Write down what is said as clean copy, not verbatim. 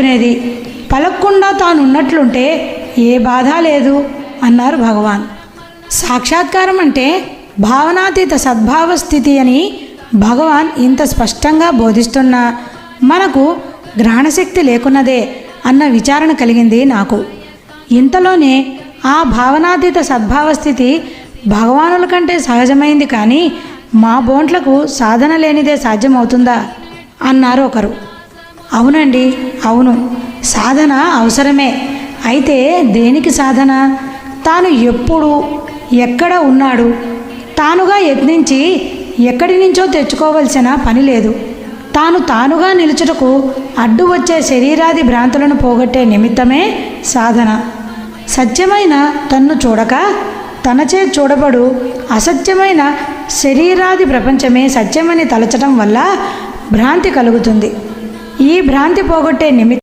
చేసుకునేది. పలక్కుండా తానున్నట్లుంటే ఏ బాధ లేదు అన్నారు భగవాన్. సాక్షాత్కారం అంటే భావనాతీత సద్భావ స్థితి అని భగవాన్ ఇంత స్పష్టంగా బోధిస్తున్నా మనకు గ్రహణశక్తి లేకున్నదే అన్న విచారణ కలిగింది నాకు. ఇంతలోనే ఆ భావనాతీత సద్భావ స్థితి భగవానుల కంటే సహజమైంది, కానీ మా బోంట్లకు సాధన లేనిదే సాధ్యమవుతుందా అన్నారు ఒకరు. అవునండి, అవును, సాధన అవసరమే. అయితే దేనికి సాధన? తాను ఎప్పుడు ఎక్కడ ఉన్నాడు తానుగా యత్నించి ఎక్కడి నుంచో తెచ్చుకోవలసిన పని లేదు. తానుగా నిలుచుటకు అడ్డు వచ్చే శరీరాది భ్రాంతులను పోగొట్టే నిమిత్తమే సాధన. సత్యమైన తన్ను చూడక తనచే చూడబడు అసత్యమైన శరీరాది ప్రపంచమే సత్యమని తలచడం వల్ల భ్రాంతి కలుగుతుంది. ఈ భ్రాంతి పోగొట్టే నిమిత్తం